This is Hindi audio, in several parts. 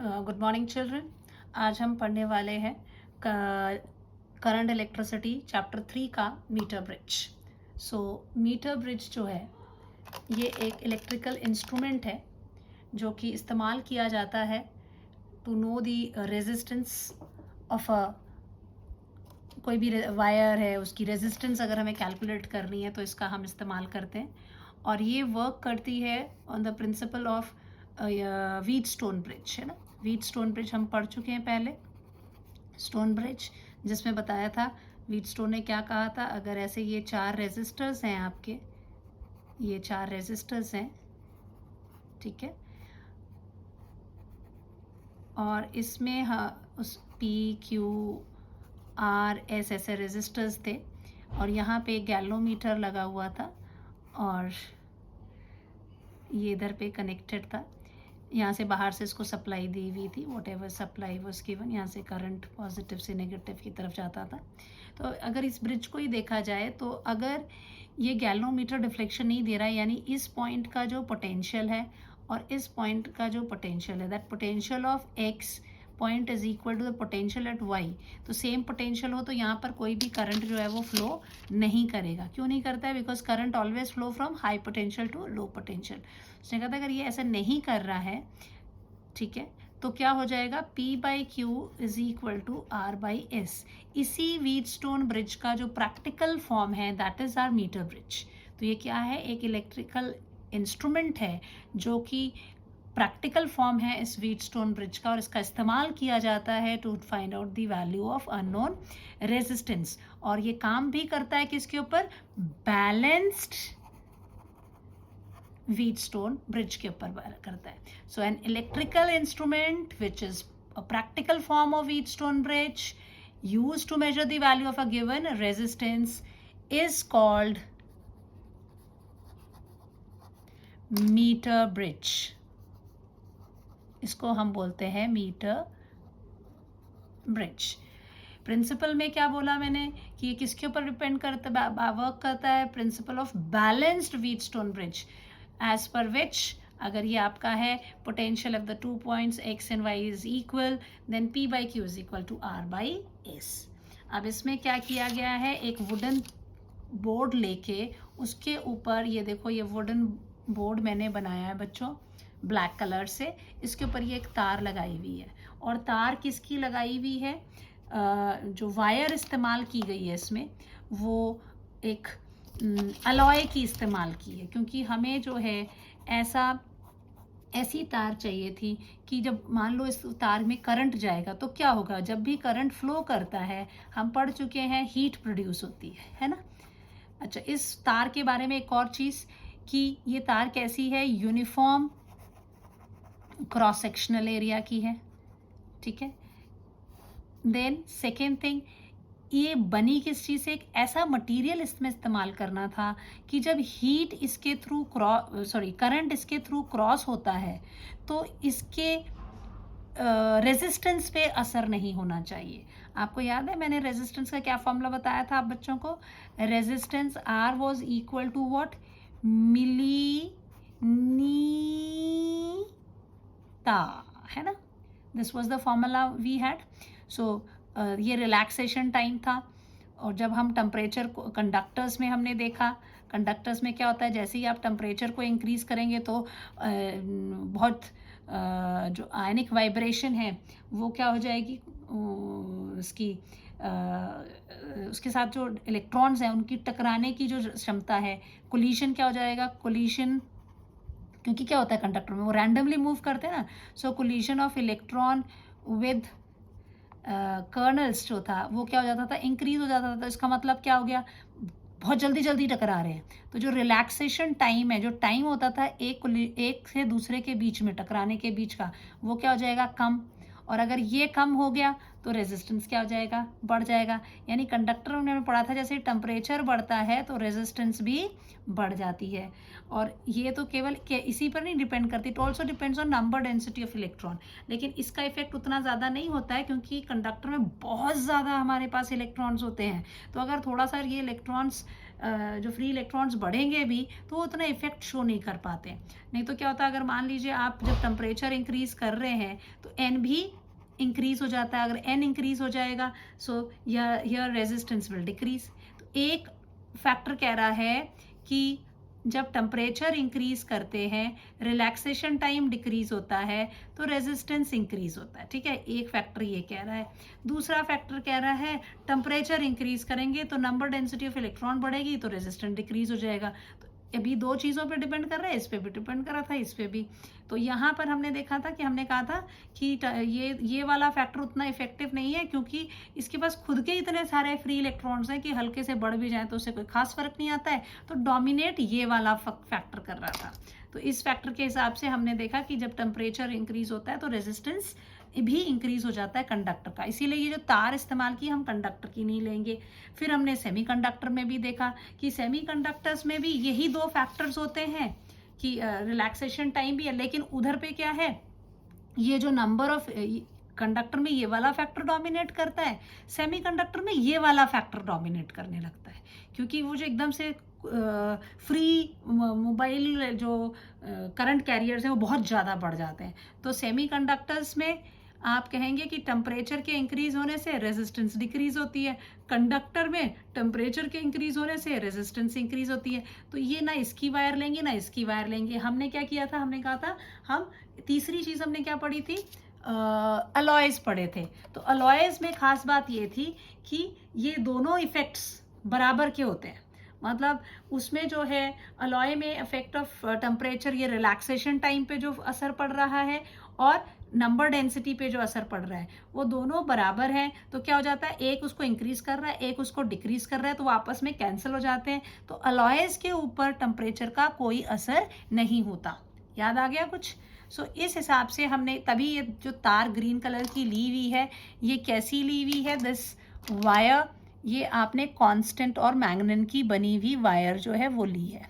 Good morning children. आज हम पढ़ने वाले हैं करंट इलेक्ट्रिसिटी चैप्टर 3 का मीटर ब्रिज। सो मीटर ब्रिज जो है ये एक इलेक्ट्रिकल इंस्ट्रूमेंट है जो कि इस्तेमाल किया जाता है to know the resistance of a कोई भी वायर है उसकी रेजिस्टेंस अगर हमें कैलकुलेट करनी है तो इसका हम इस्तेमाल करते हैं। और ये वर्क करती है on the principle of Wheatstone bridge, है ना। व्हीटस्टोन ब्रिज हम पढ़ चुके हैं पहले। स्टोन ब्रिज जिसमें बताया था व्हीटस्टोन ने क्या कहा था, अगर ऐसे ये 4 रेजिस्टर्स हैं आपके, ये 4 रेजिस्टर्स हैं, ठीक है, और इसमें उस P Q R S ऐसे रेजिस्टर्स थे और यहाँ पे एक गैल्वोमीटर लगा हुआ था और ये इधर पे कनेक्टेड था। यहाँ से बाहर से इसको सप्लाई दी हुई थी, what ever supply was given, यहाँ से करंट पॉजिटिव से नेगेटिव की तरफ जाता था। तो अगर इस ब्रिज को ही देखा जाए तो अगर ये गैल्वोमीटर डिफ्लेक्शन नहीं दे रहा है, यानी इस पॉइंट का जो पोटेंशियल है और इस पॉइंट का जो पोटेंशियल है, that potential of X point is equal to the potential at Y, तो सेम पोटेंशियल हो तो यहाँ पर कोई भी करंट जो है वो फ्लो नहीं करेगा। क्यों नहीं करता है? Because current always flow from high potential to low potential. उसने कहा था अगर ये ऐसा नहीं कर रहा है, ठीक है, तो क्या हो जाएगा, P by Q is equal to R by S. इसी व्हीटस्टोन ब्रिज का जो प्रैक्टिकल फॉर्म है that is our meter bridge. तो ये क्या है, एक इलेक्ट्रिकल इंस्ट्रूमेंट है जो कि प्रैक्टिकल फॉर्म है इस व्हीटस्टोन ब्रिज का, और इसका इस्तेमाल किया जाता है to find out the value of unknown resistance. और ये काम भी करता है किसके ऊपर, बैलेंस्ड व्हीटस्टोन ब्रिज के ऊपर करता है। So an electrical instrument which is a practical form of Wheatstone bridge used to measure the value of a given resistance is called meter bridge. इसको हम बोलते हैं मीटर ब्रिज। प्रिंसिपल में क्या बोला मैंने कि ये किसके ऊपर डिपेंड करता वर्क करता है, principle of balanced Wheatstone bridge, as पर विच अगर ये आपका है potential of the 2 points x and y is equal, then P by Q is equal to R by S. अब इसमें क्या किया गया है, एक वुडन बोर्ड लेके उसके ऊपर, ये देखो ये वुडन बोर्ड मैंने बनाया है बच्चों ब्लैक कलर से, इसके ऊपर ये एक तार लगाई हुई है। और तार किसकी लगाई हुई है, जो वायर इस्तेमाल की गई है इसमें वो एक अलॉय की इस्तेमाल की है, क्योंकि हमें जो है ऐसी तार चाहिए थी कि जब मान लो इस तार में करंट जाएगा तो क्या होगा, जब भी करंट फ्लो करता है, हम पढ़ चुके हैं हीट प्रोड्यूस होती है ना। अच्छा, इस तार के बारे में एक और चीज़ कि ये तार कैसी है, यूनिफॉर्म क्रॉस सेक्शनल एरिया की है, ठीक है। देन सेकेंड थिंग, ये बनी किस चीज़ से, एक ऐसा मटेरियल इसमें इस्तेमाल करना था कि जब हीट इसके थ्रू करंट इसके थ्रू क्रॉस होता है तो इसके रेजिस्टेंस पे असर नहीं होना चाहिए। आपको याद है मैंने रेजिस्टेंस का क्या फॉर्मूला बताया था आप बच्चों को, resistance R was equal to what, मिली है ना, this was the formula we had. So ये रिलैक्सेशन टाइम था। और जब हम टेम्परेचर को कंडक्टर्स में हमने देखा, कंडक्टर्स में क्या होता है, जैसे ही आप टेम्परेचर को इंक्रीज़ करेंगे तो बहुत जो आयनिक वाइब्रेशन है वो क्या हो जाएगी, उसकी उसके साथ जो इलेक्ट्रॉन्स हैं उनकी टकराने की जो क्षमता है, कोलिशन क्या हो जाएगा, कोलिशन, क्योंकि क्या होता है कंडक्टर में वो रैंडमली मूव करते हैं ना, so collision of electron with kernels जो था वो क्या हो जाता था, इंक्रीज हो जाता था। तो इसका मतलब क्या हो गया, बहुत जल्दी जल्दी टकरा रहे हैं। तो जो रिलैक्सेशन टाइम है, जो टाइम होता था एक से दूसरे के बीच में टकराने के बीच का, वो क्या हो जाएगा, कम। और अगर ये कम हो गया तो रेजिस्टेंस क्या हो जाएगा, बढ़ जाएगा। यानी कंडक्टर उन्होंने पढ़ा था जैसे टेम्परेचर बढ़ता है तो रेजिस्टेंस भी बढ़ जाती है। और ये तो केवल इसी पर नहीं डिपेंड करती, it also depends on number density of electron. लेकिन इसका इफेक्ट उतना ज़्यादा नहीं होता है क्योंकि कंडक्टर में बहुत ज़्यादा हमारे पास इलेक्ट्रॉन्स होते हैं। तो अगर थोड़ा सा ये इलेक्ट्रॉन्स जो फ्री इलेक्ट्रॉन्स बढ़ेंगे भी तो वो उतना इफेक्ट शो नहीं कर पाते। नहीं तो क्या होता है, अगर मान लीजिए आप जब टेम्परेचर इंक्रीज कर रहे हैं तो एन भी इंक्रीज हो जाता है। अगर एन इंक्रीज हो जाएगा so your resistance will decrease. तो एक फैक्टर कह रहा है कि जब टेम्परेचर इंक्रीज करते हैं रिलैक्सेशन टाइम डिक्रीज होता है तो रेजिस्टेंस इंक्रीज होता है। ठीक है, एक फैक्टर ये कह रहा है। दूसरा फैक्टर कह रहा है टेम्परेचर इंक्रीज करेंगे तो नंबर डेंसिटी ऑफ इलेक्ट्रॉन बढ़ेगी तो रेजिस्टेंस डिक्रीज हो जाएगा। तो अभी दो चीज़ों पे डिपेंड कर रहा है, इस पे भी डिपेंड कर रहा था, इस पे भी। तो यहाँ पर हमने देखा था कि हमने कहा था कि ये वाला फैक्टर उतना इफेक्टिव नहीं है क्योंकि इसके पास खुद के इतने सारे फ्री इलेक्ट्रॉन्स हैं कि हल्के से बढ़ भी जाए तो उससे कोई खास फर्क नहीं आता है। तो डोमिनेट ये वाला फैक्टर कर रहा था। तो इस फैक्टर के हिसाब से हमने देखा कि जब टेम्परेचर इंक्रीज होता है तो रेजिस्टेंस भी इंक्रीज हो जाता है कंडक्टर का। इसीलिए ये जो तार इस्तेमाल की हम कंडक्टर की नहीं लेंगे। फिर हमने सेमीकंडक्टर में भी देखा कि सेमीकंडक्टर्स में भी यही दो फैक्टर्स होते हैं कि रिलैक्सेशन टाइम भी है, लेकिन उधर पे क्या है, ये जो नंबर ऑफ कंडक्टर में ये वाला फैक्टर डोमिनेट करता है, सेमीकंडक्टर में ये वाला फैक्टर डोमिनेट करने लगता है क्योंकि वो जो एकदम से फ्री मोबाइल जो करंट कैरियर्स हैं वो बहुत ज़्यादा बढ़ जाते हैं। तो सेमीकंडक्टर्स में आप कहेंगे कि टेम्परेचर के इंक्रीज होने से रेजिस्टेंस डिक्रीज होती है, कंडक्टर में टेम्परेचर के इंक्रीज होने से रेजिस्टेंस इंक्रीज होती है। तो ये ना इसकी वायर लेंगे ना इसकी वायर लेंगे। हमने क्या किया था, हमने कहा था हम तीसरी चीज़ हमने क्या पढ़ी थी, अलॉयज पढ़े थे। तो अलॉयज में खास बात ये थी कि ये दोनों इफेक्ट्स बराबर के होते हैं। मतलब उसमें जो है अलॉय में इफेक्ट ऑफ टेम्परेचर, ये रिलैक्सेशन टाइम पे जो असर पड़ रहा है और नंबर डेंसिटी पे जो असर पड़ रहा है वो दोनों बराबर हैं। तो क्या हो जाता है, एक उसको इंक्रीज कर रहा है एक उसको डिक्रीज कर रहा है, तो वो आपस में कैंसिल हो जाते हैं। तो अलॉयज के ऊपर टेम्परेचर का कोई असर नहीं होता। याद आ गया कुछ? सो इस हिसाब से हमने तभी ये जो तार ग्रीन कलर की ली हुई है ये कैसी ली हुई है, दिस वायर, ये आपने कांस्टेंट और मैग्नेट की बनी हुई वायर जो है वो ली है।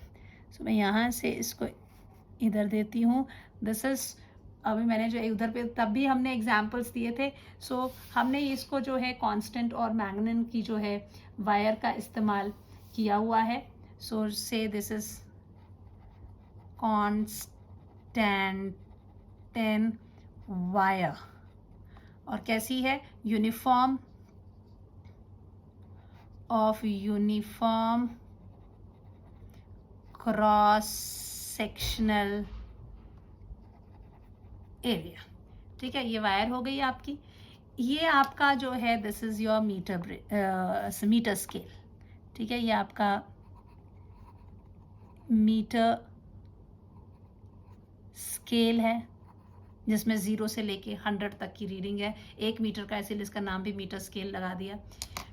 सो मैं यहाँ से इसको इधर देती हूँ। दिस इज, अभी मैंने जो उधर पे तब भी हमने एग्जांपल्स दिए थे। सो हमने इसको जो है कांस्टेंट और मैग्नेट की जो है वायर का इस्तेमाल किया हुआ है। सो से दिस इज कांस्टेंट वायर और कैसी है, uniform of uniform cross sectional area. ठीक है, ये वायर हो गई आपकी। ये आपका जो है this is your meter scale. ठीक है, ये आपका मीटर स्केल है जिसमें 0 से लेके 100 तक की रीडिंग है। 1 मीटर का, इसीलिए इसका नाम भी मीटर स्केल लगा दिया।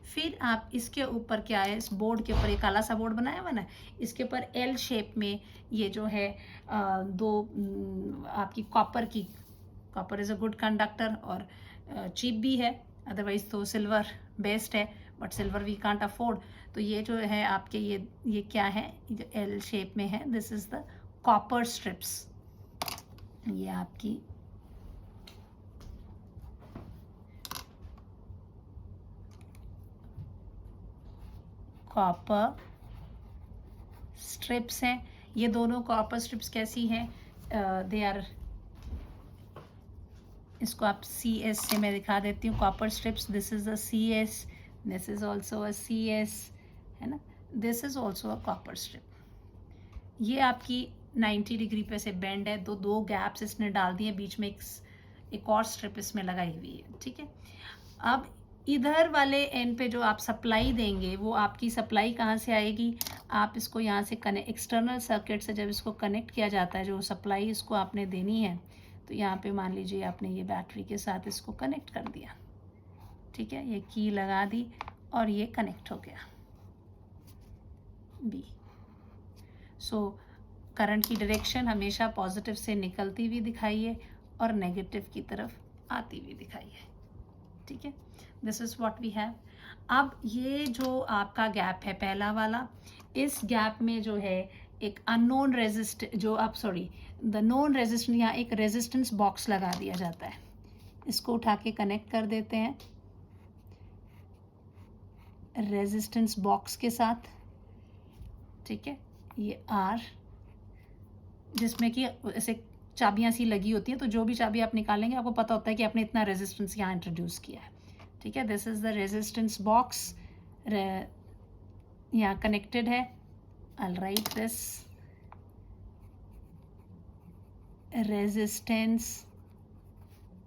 फिर आप इसके ऊपर क्या है, इस बोर्ड के ऊपर एक काला सा बोर्ड बनाया हुआ ना, इसके ऊपर एल शेप में ये जो है दो आपकी copper is a good conductor और चीप भी है, अदरवाइज तो सिल्वर बेस्ट है, but silver we can't afford. तो ये जो है आपके ये क्या है, जो एल शेप में है, this is the copper strips. ये आपकी कॉपर स्ट्रिप्स हैं। ये दोनों कॉपर स्ट्रिप्स कैसी हैं, दे आर, इसको आप CS से मैं दिखा देती हूँ। Copper strips, this is a CS, this is also a CS, है ना, this is also a copper strip. ये आपकी 90 डिग्री पे से बेंड है, दो गैप्स इसने डाल दिए, बीच में एक और स्ट्रिप इसमें लगाई हुई है। ठीक है, अब इधर वाले एंड पे जो आप सप्लाई देंगे वो आपकी सप्लाई कहाँ से आएगी, आप इसको यहाँ से कनेक्ट, एक्सटर्नल सर्किट से जब इसको कनेक्ट किया जाता है, जो सप्लाई इसको आपने देनी है, तो यहाँ पे मान लीजिए आपने ये बैटरी के साथ इसको कनेक्ट कर दिया। ठीक है, ये की लगा दी और ये कनेक्ट हो गया बी। सो करंट की डायरेक्शन हमेशा पॉजिटिव से निकलती हुई दिखाइए और नेगेटिव की तरफ आती हुई दिखाइए। ठीक है, this is what we have. अब ये जो आपका गैप है पहला वाला, इस गैप में जो है एक अननोन रेजिस्ट, जो आप सॉरी द नोन रेजिस्टेंस, यहाँ एक रेजिस्टेंस बॉक्स लगा दिया जाता है। इसको उठा के कनेक्ट कर देते हैं रेजिस्टेंस बॉक्स के साथ। ठीक है, ये R जिसमें कि ऐसे चाबियाँ सी लगी होती हैं, तो जो भी चाबी आप निकालेंगे आपको पता होता है कि आपने इतना रेजिस्टेंस यहाँ इंट्रोड्यूस किया है। ठीक है, this is the resistance box, यहाँ कनेक्टेड है। I will write this resistance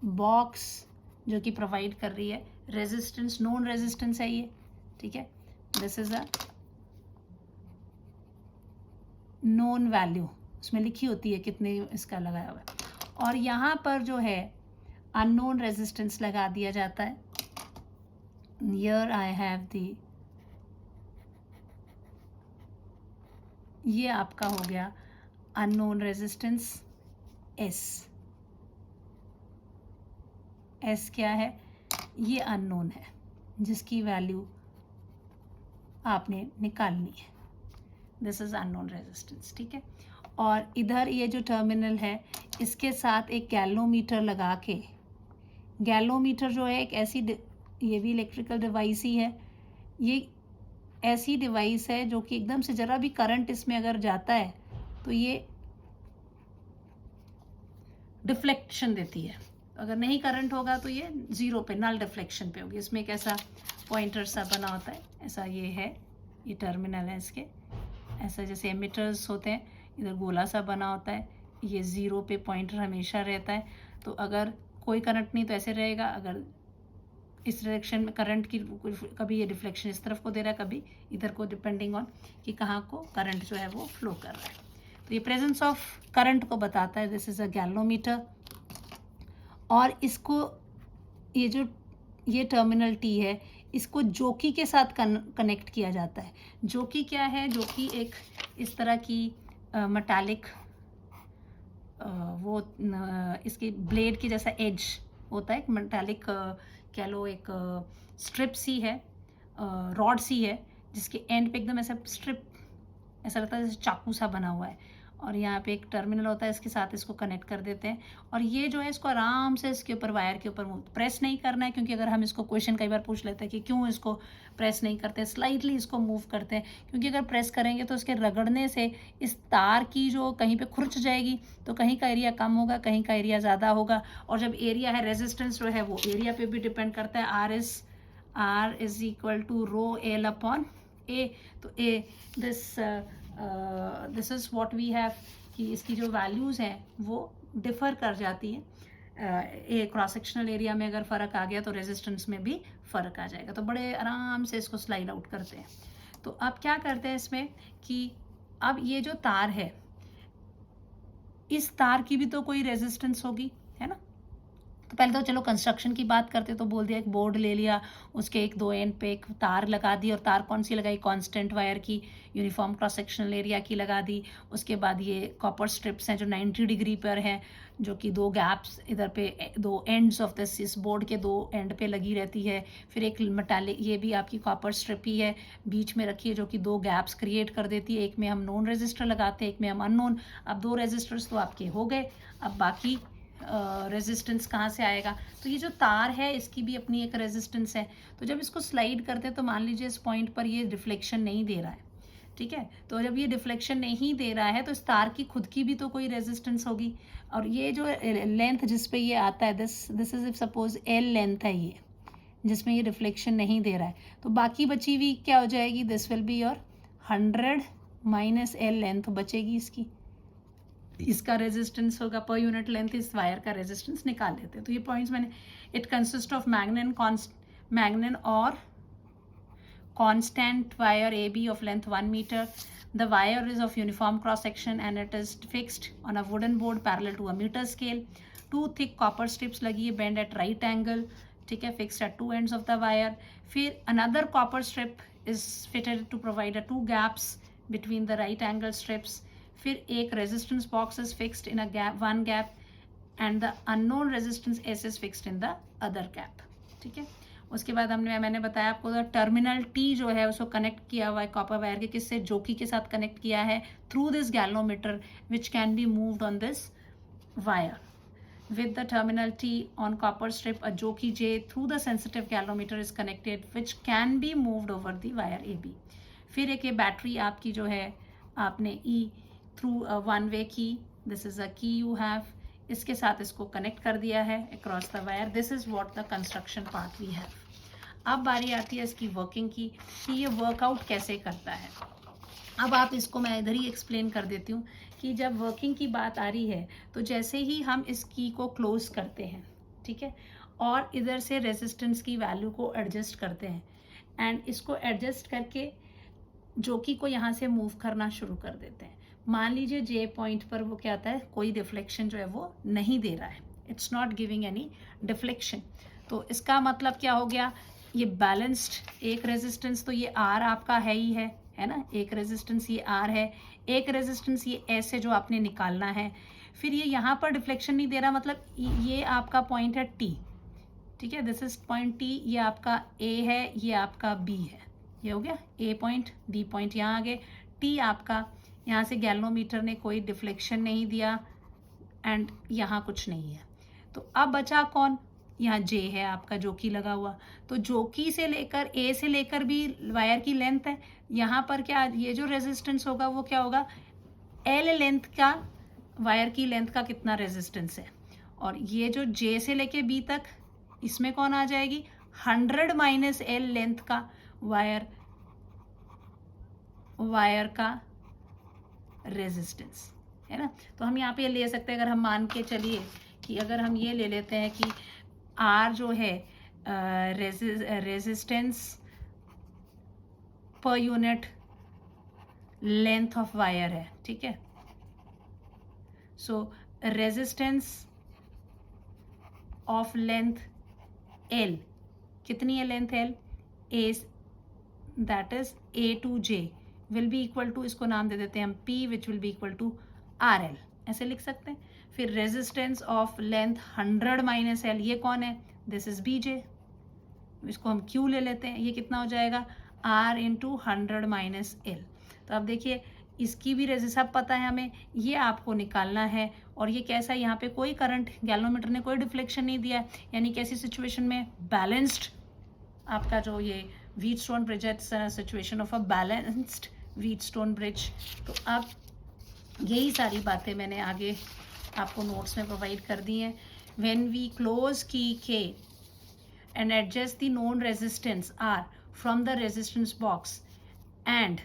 box जो कि प्रोवाइड कर रही है रेजिस्टेंस, नोन रेजिस्टेंस है ये। ठीक है, this is a known value, उसमें लिखी होती है कितने इसका लगाया हुआ है। और यहाँ पर जो है अननोन रेजिस्टेंस लगा दिया जाता है। हियर आई हैव दी, ये आपका हो गया अननोन रेजिस्टेंस एस। एस क्या है? ये अननोन है जिसकी वैल्यू आपने निकालनी है। This is unknown resistance. ठीक है, और इधर ये जो टर्मिनल है इसके साथ एक गैलोमीटर लगा के, गैलोमीटर जो है एक ऐसी, ये भी इलेक्ट्रिकल डिवाइस ही है, ये ऐसी डिवाइस है जो कि एकदम से ज़रा भी करंट इसमें अगर जाता है तो ये डिफ्लेक्शन देती है। अगर नहीं करंट होगा तो ये ज़ीरो पे, नल डिफ्लेक्शन पे होगी। इसमें एक ऐसा पॉइंटर सा बना होता है, ऐसा ये है, ये टर्मिनल है इसके, ऐसा जैसे एमिटर्स होते हैं, इधर गोला सा बना होता है, ये ज़ीरो पे पॉइंटर हमेशा रहता है। तो अगर कोई करंट नहीं तो ऐसे रहेगा, अगर इस डायरेक्शन में करंट की, कभी ये डिफ्लेक्शन इस तरफ को दे रहा है, कभी इधर को, डिपेंडिंग ऑन कि कहाँ को करंट जो है वो फ्लो कर रहा है। तो ये प्रेजेंस ऑफ करंट को बताता है। This is a galvanometer. और इसको, ये जो ये टर्मिनल टी है, इसको जोकी के साथ कनेक्ट किया जाता है। जोकी क्या है? जोकी एक इस तरह की मेटालिक, वो इसकी ब्लेड की जैसा एज होता है, एक मेटालिक कह लो, एक स्ट्रिप सी है, रॉड सी है, जिसके एंड पे एकदम ऐसा स्ट्रिप, ऐसा लगता है जैसे चाकू सा बना हुआ है। और यहाँ पे एक टर्मिनल होता है, इसके साथ इसको कनेक्ट कर देते हैं। और ये जो है इसको आराम से इसके ऊपर, वायर के ऊपर प्रेस नहीं करना है, क्योंकि अगर हम इसको क्वेश्चन कई बार पूछ लेते हैं कि क्यों इसको प्रेस नहीं करते, स्लाइटली इसको मूव करते हैं, क्योंकि अगर प्रेस करेंगे तो इसके रगड़ने से इस तार की जो कहीं पे खुरच जाएगी, तो कहीं का एरिया कम होगा, कहीं का एरिया ज़्यादा होगा। और जब एरिया है, रेजिस्टेंस जो है वो एरिया पे भी डिपेंड करता है। R is equal to rho L upon A. तो A, this is what we have, कि इसकी जो वैल्यूज़ हैं वो डिफ़र कर जाती हैं। ए क्रॉस सेक्शनल एरिया में अगर फ़र्क आ गया तो रेजिस्टेंस में भी फ़र्क आ जाएगा। तो बड़े आराम से इसको स्लाइड आउट करते हैं। तो अब क्या करते हैं इसमें कि अब ये जो तार है, इस तार की भी तो कोई रेजिस्टेंस होगी, है ना। तो पहले तो चलो कंस्ट्रक्शन की बात करते, तो बोल दिया एक बोर्ड ले लिया, उसके एक दो एंड पे एक तार लगा दी, और तार कौन सी लगाई? कांस्टेंट वायर की, यूनिफॉर्म क्रॉस सेक्शनल एरिया की लगा दी। उसके बाद ये कॉपर स्ट्रिप्स हैं जो 90 डिग्री पर हैं, जो कि दो गैप्स इधर पे, दो एंड्स ऑफ दिस, इस बोर्ड के दो एंड पे लगी रहती है। फिर एक मेटालिक, ये भी आपकी कॉपर स्ट्रिप ही है, बीच में रखी है, जो कि दो गैप्स क्रिएट कर देती है। एक में हम नोन रेजिस्टर लगाते हैं, एक में हम अननोन। अब दो रेजिस्टर्स तो आपके हो गए, अब बाकी रेजिस्टेंस कहाँ से आएगा? तो ये जो तार है इसकी भी अपनी एक रेजिस्टेंस है। तो जब इसको स्लाइड करते हैं तो मान लीजिए इस पॉइंट पर ये डिफ्लेक्शन नहीं दे रहा है, ठीक है। तो जब ये डिफ्लेक्शन नहीं दे रहा है तो इस तार की खुद की भी तो कोई रेजिस्टेंस होगी। और ये जो लेंथ जिस पे ये आता है, this is if suppose L length है ये, जिसमें ये डिफ्लेक्शन नहीं दे रहा है, तो बाकी बची हुई क्या हो जाएगी? This will be your 100 minus L length बचेगी इसकी, इसका रेजिस्टेंस होगा पर यूनिट लेंथ, इस वायर का रेजिस्टेंस निकाल लेते हैं। तो ये पॉइंट्स मैंने, इट कंसिस्ट ऑफ मैग्नेन और constant wire AB of length 1 meter. The wire is of uniform cross section and it is fixed on a wooden board parallel to a meter scale. Two thick copper strips लगी है bend at right angle, ठीक है, fixed at two ends of the wire. फिर another copper strip is fitted to provide two gaps between the right angle strips. फिर एक resistance box is fixed in a gap, one gap, and the unknown resistance S is fixed in the other gap, ठीक है। उसके बाद मैंने बताया आपको टर्मिनल टी जो है उसको कनेक्ट किया हुआ है कॉपर वायर के, किससे? जोकी के साथ कनेक्ट किया है through this galvanometer which can be moved on this wire with the terminal T on copper strip. A jockey J through the sensitive galvanometer is connected which can be moved over the wire A B. फिर एक ये बैटरी आपकी जो है आपने ई थ्रू वन वे की, दिस इज़ अ की यू हैव, इसके साथ इसको कनेक्ट कर दिया है across the wire. This is what the construction part we have. अब बारी आती है इसकी वर्किंग की कि ये वर्कआउट कैसे करता है. अब आप इसको मैं इधर ही एक्सप्लेन कर देती हूँ कि जब वर्किंग की बात आ रही है तो जैसे ही हम इस की को क्लोज करते हैं, ठीक है, और इधर से रेजिस्टेंस की वैल्यू को एडजस्ट करते हैं एंड इसको एडजस्ट करके जोकी को यहाँ से मूव करना शुरू कर देते हैं. मान लीजिए जे पॉइंट पर वो क्या आता है, कोई डिफ्लेक्शन जो है वो नहीं दे रहा है, it's not giving any deflection. तो इसका मतलब क्या हो गया, ये बैलेंस्ड एक रेजिस्टेंस, तो ये आर आपका है ही है ना, एक रेजिस्टेंस ये आर है, एक रेजिस्टेंस ये एस है जो आपने निकालना है. फिर ये यहाँ पर डिफ्लेक्शन नहीं दे रहा, मतलब ये आपका पॉइंट है टी, ठीक है, दिस इज पॉइंट टी, ये आपका ए है, ये आपका बी है, ये हो गया ए पॉइंट, बी पॉइंट यहाँ आ गए, टी आपका, यहाँ से गैल्वेनोमीटर ने कोई डिफ्लेक्शन नहीं दिया एंड यहाँ कुछ नहीं है. तो अब बचा कौन, यहाँ जे है आपका, जोकी लगा हुआ. तो जोकी से लेकर ए से लेकर भी वायर की लेंथ है. यहाँ पर क्या, ये जो रेजिस्टेंस होगा वो क्या होगा, एल लेंथ का, वायर की लेंथ का कितना रेजिस्टेंस है, और ये जो जे से लेके बी तक, इसमें कौन आ जाएगी, 100 माइनस एल लेंथ का वायर का रेजिस्टेंस है ना. तो हम यहाँ पे ले सकते हैं, अगर हम मान के चलिए कि अगर हम ये ले लेते हैं कि आर जो है resistance per unit length of wire है, ठीक है. So resistance of length L, कितनी है length L, A, that is A to J will be equal to, इसको नाम दे देते हैं हम P, which will be equal to R L, ऐसे लिख सकते हैं. फिर resistance of length 100 minus L, ये कौन है, दिस इज बी जे, इसको हम क्यू ले लेते हैं, ये कितना हो जाएगा, आर इंटू 100 माइनस एल. तो अब देखिए इसकी भी रेजिस्ट सब पता है हमें, ये आपको निकालना है. और ये कैसा है, यहाँ पे कोई करंट, गैल्वेनोमीटर ने कोई डिफ्लेक्शन नहीं दिया है, यानी कैसी सिचुएशन में, बैलेंस्ड आपका जो ये व्हीटस्टोन ब्रिज है, situation of a balanced Wheatstone bridge. तो अब यही सारी बातें मैंने आगे आपको नोट्स में प्रोवाइड कर दी हैं. व्हेन वी क्लोज की के and adjust the known resistance R from the resistance box, and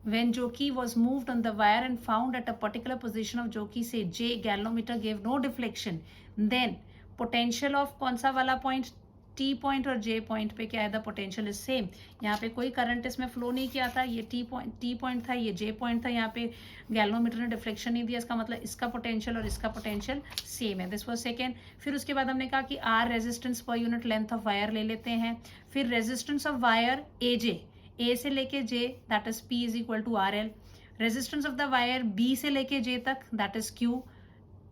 when jockey was moved on the wire and found at a particular position of jockey say J, galvanometer gave no deflection, then potential of कौन सा वाला point, T पॉइंट और J पॉइंट पे क्या है, द पोटेंशियल इज सेम. यहाँ पे कोई करंट इसमें फ्लो नहीं किया था, ये T पॉइंट था, ये J पॉइंट था, यहाँ पे गैल्वेनोमीटर ने डिफ्लेक्शन नहीं दिया, इसका मतलब इसका पोटेंशियल और इसका पोटेंशियल सेम है. This was second. फिर उसके बाद हमने कहा कि R resistance per unit length of wire ले लेते हैं. फिर resistance of wire A J, A से लेके J, that is P is equal to R L. Resistance of the wire B से लेके जे तक, that is Q,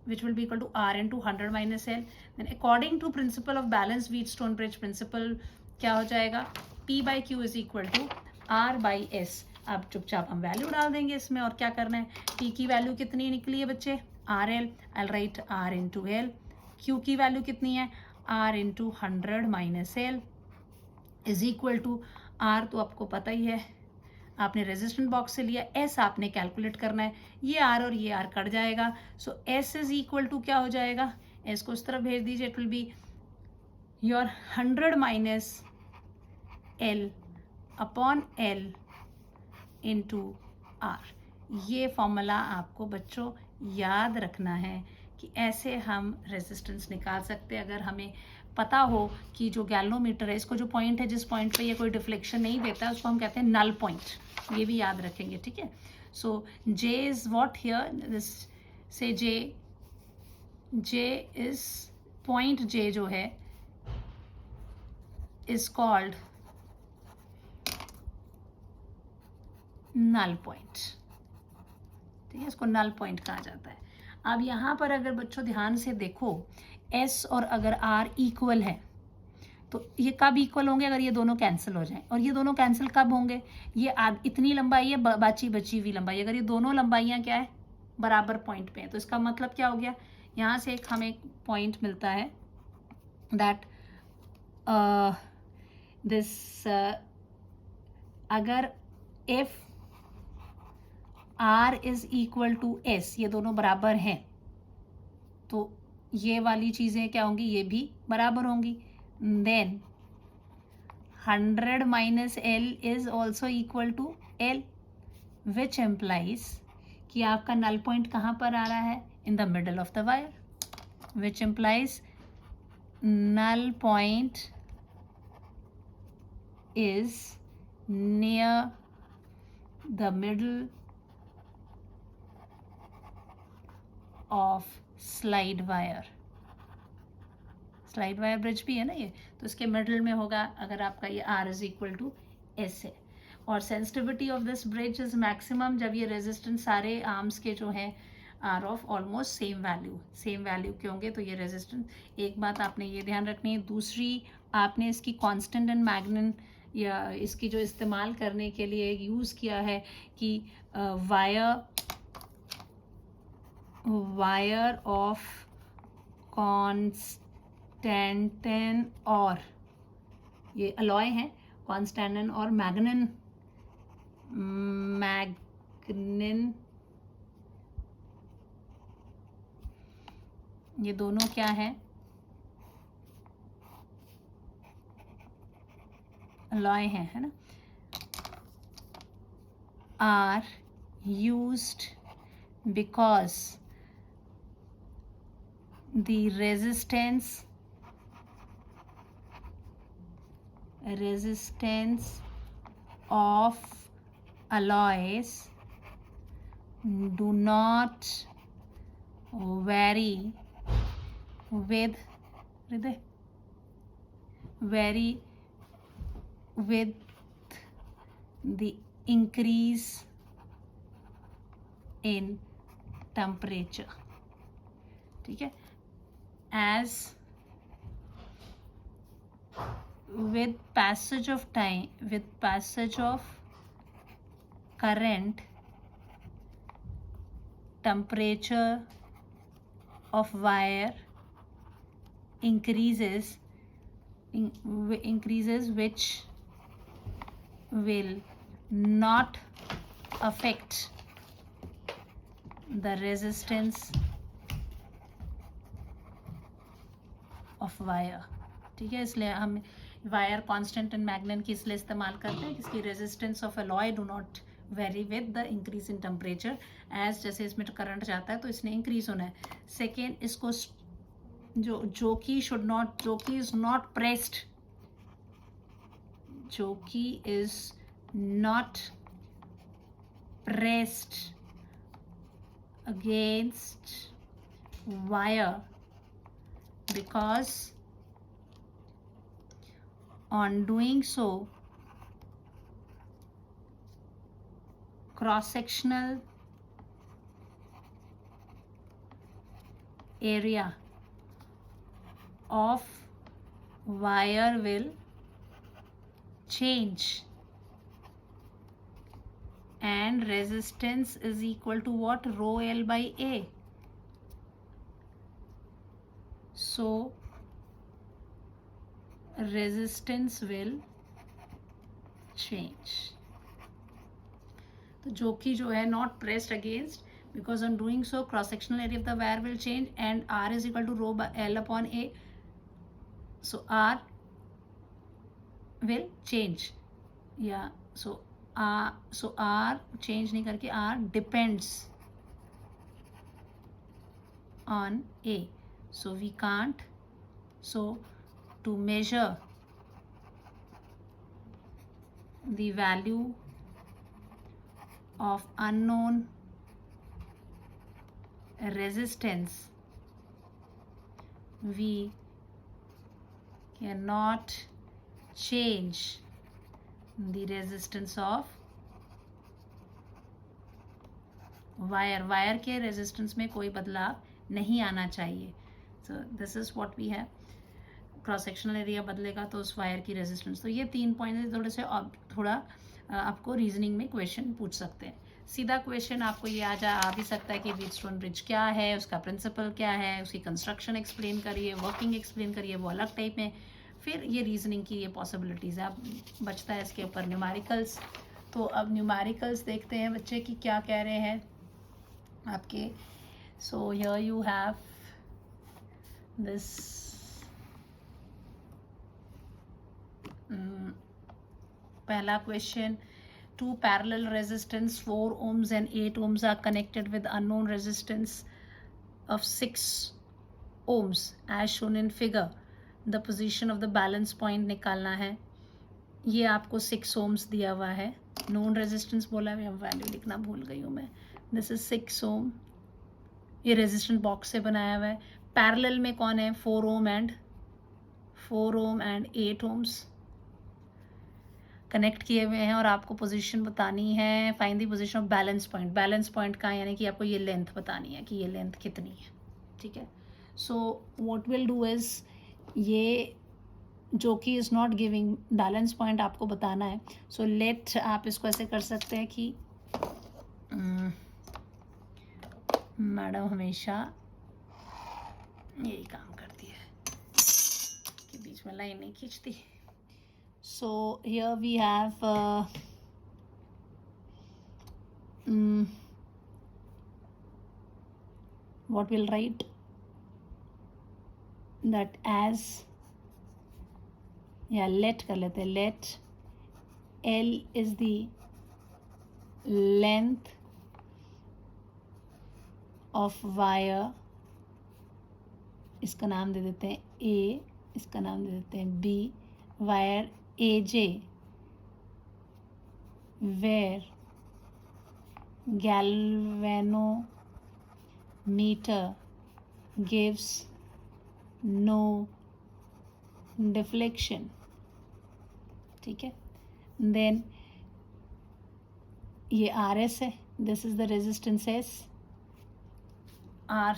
which will be equal to R into 100 minus L. Then according to principle of balanced Wheatstone bridge principle क्या हो जाएगा, P by Q is equal to R by S. अब चुपचाप हम वैल्यू डाल देंगे इसमें, और क्या करना है, P की वैल्यू कितनी निकली है बच्चे, RL, I'll write R into L. Q की वैल्यू कितनी है, R into 100 minus L is equal to R, तो आपको पता ही है, आपने रेजिस्टेंस बॉक्स से लिया, एस आपने कैलकुलेट करना है, ये आर और ये आर कट जाएगा. So S is equal to क्या हो जाएगा, एस को इस तरफ भेज दीजिए, it will be your 100 minus L upon L into R. ये फॉर्मूला आपको बच्चों याद रखना है कि ऐसे हम रेजिस्टेंस निकाल सकते हैं. अगर हमें पता हो कि जो गैल्वेनोमीटर है, इसको जो पॉइंट है, जिस पॉइंट पे ये कोई डिफ्लेक्शन नहीं देता है, उसको हम कहते हैं नल पॉइंट, ये भी याद रखेंगे, ठीक है. सो जे इज व्हाट हियर, दिस से जे इज पॉइंट, जे जो है इज कॉल्ड नल पॉइंट, ठीक है, इसको नल पॉइंट कहा जाता है. अब यहाँ पर अगर बच्चों ध्यान से देखो, एस और अगर आर इक्वल है तो ये कब इक्वल होंगे, अगर ये दोनों कैंसिल हो जाएं. और ये दोनों कैंसिल कब होंगे, ये इतनी लंबाई है, बची हुई लंबाई, अगर ये दोनों लंबाइयाँ क्या है, बराबर पॉइंट पे हैं, तो इसका मतलब क्या हो गया, यहाँ से हमें एक पॉइंट मिलता है, दैट दिस अगर if R is equal to S, ये दोनों बराबर हैं, तो ये वाली चीज़ें क्या होंगी, ये भी बराबर होंगी. Then 100 minus L is also equal to L, which implies कि आपका नल पॉइंट कहाँ पर आ रहा है, in the middle of the wire, which implies null point is near the middle of slide wire. Slide wire bridge भी है ना ये, तो इसके मिडल में होगा अगर आपका ये R is equal to S है. और sensitivity of this bridge is maximum जब ये रेजिस्टेंस सारे आर्म्स के जो हैं are of almost same value के होंगे, तो ये रेजिस्टेंस. एक बात आपने ये ध्यान रखनी है. दूसरी, आपने इसकी कांस्टेंट एंड मैग्नेट या इसकी जो इस्तेमाल करने के लिए यूज़ किया है कि वायर ऑफ कॉन्स्टेंटन और ये अलॉय हैं, कॉन्स्टेंटन और मैग्निन ये दोनों क्या है, अलॉय हैं, है ना. Are used because the resistance of alloys do not vary with the increase in temperature. ठीक है. As with passage of time, with passage of current, temperature of wire increases which will not affect the resistance of wire. ठीक है, इसलिए हम वायर कांस्टेंट एंड मैग्नेट की इसलिए इस्तेमाल करते हैं कि इसकी resistance of alloy do not vary with the increase in temperature. As जैसे इसमें करंट जाता है तो इसने इंक्रीज होना है. सेकेंड, इसको जो कि इज नॉट प्रेस्ड, जो कि is not pressed against wire, because on doing so cross-sectional area of wire will change and resistance is equal to what, rho L by A. So resistance will change. तो जो कि जो है not pressed against, because on doing so cross sectional area of the wire will change and R is equal to rho by L upon A. So R will change. Yeah. So R change नहीं करके R depends on A. So we can't, so to measure the value of unknown resistance, we cannot change the resistance of wire के रेजिस्टेंस में कोई बदलाव नहीं आना चाहिए. So this is what we have. Cross sectional area बदलेगा तो उस वायर की रेजिस्टेंस. तो ये 3 पॉइंट थोड़ा आपको रीजनिंग में क्वेश्चन पूछ सकते हैं. सीधा क्वेश्चन आपको ये आ भी सकता है कि व्हीटस्टोन ब्रिज क्या है, उसका प्रिंसिपल क्या है, उसकी कंस्ट्रक्शन एक्सप्लेन करिए, वर्किंग एक्सप्लेन करिए, वो अलग टाइप में. फिर ये रीजनिंग की ये पॉसिबिलिटीज़ है. अब बचता है इसके ऊपर न्यूमेरिकल्स. तो अब न्यूमेरिकल्स देखते हैं बच्चे कि क्या कह रहे हैं आपके. So here you have this पहला question. Two parallel resistance 4 ohms and 8 ohms are connected with unknown resistance of 6 ohms as shown in figure. The position of the balance point निकालना है. ये आपको 6 ohms दिया हुआ है. known resistance बोला है, वैल्यू लिखना भूल गई हूँ मैं. This is 6 ohm. ये रेजिस्टेंस बॉक्स से बनाया हुआ है. पैरेलल में कौन है? 4 ohm and 8 ohms कनेक्ट किए हुए हैं और आपको पोजीशन बतानी है. Find the position of balance point. Balance point का यानी कि आपको ये लेंथ बतानी है कि ये लेंथ कितनी है. ठीक है. So what will do is, ये जो कि is not giving balance point आपको बताना है. सो लेट आप इसको ऐसे कर सकते हैं कि मैडम हमेशा यही काम करती है कि बीच में लाइन नहीं खींचती. So here we have what we'll write that as, let कर लेते हैं. let L is the length of wire, इसका नाम दे देते हैं A, इसका नाम दे देते हैं B. wire AJ where galvanometer gives no deflection. ठीक है. then ये RS है. this is the resistance S. R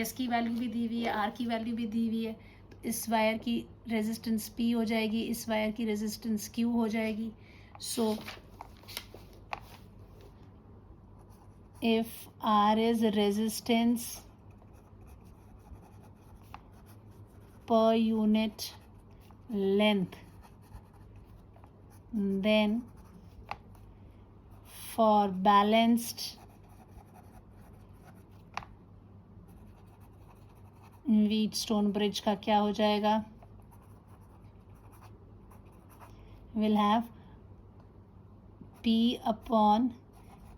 S की वैल्यू भी दी हुई है, R की वैल्यू भी दी हुई है. इस वायर की रेजिस्टेंस P हो जाएगी, इस वायर की रेजिस्टेंस Q हो जाएगी. So if R is resistance per unit length, then for balanced Wheatstone bridge का क्या हो जाएगा? Will have P upon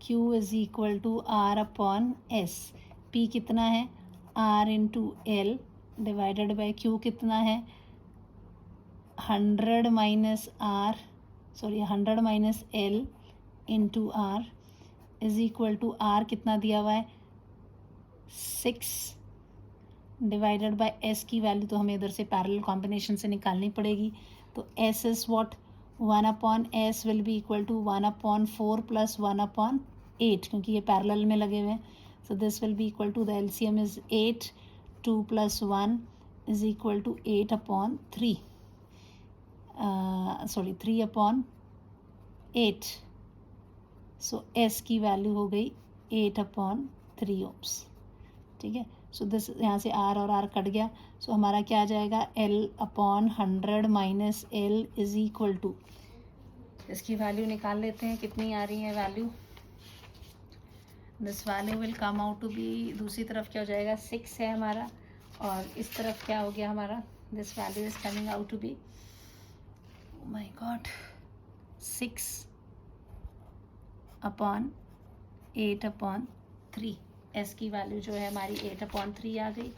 Q is equal to R upon S. P कितना है? R into L divided by Q कितना है? 100 minus L into R is equal to R कितना दिया हुआ है? 6 डिवाइडेड बाय S की वैल्यू तो हमें इधर से पैरेलल कॉम्बिनेशन से निकालनी पड़ेगी. तो S is what? 1 upon S will be equal to 1 upon 4 plus 1 upon 8, क्योंकि ये पैरेलल में लगे हुए हैं. So this will be equal to, the LCM is 8. 2 plus 1 is equal to 8 upon 3. 3 upon 8. So S की वैल्यू हो गई 8 अपॉन 3 ohms. ठीक है. सो दिस यहाँ से R और R कट गया. सो हमारा क्या आ जाएगा? L upon 100 minus L is equal to, इसकी वैल्यू निकाल लेते हैं कितनी आ रही है value. This value will come out to be, दूसरी तरफ क्या हो जाएगा? 6 है हमारा, और इस तरफ क्या हो गया हमारा? This value is coming out to be, oh my god, 6 upon 8 upon 3. S की वैल्यू जो है हमारी 8 अपॉन 3 आ गई.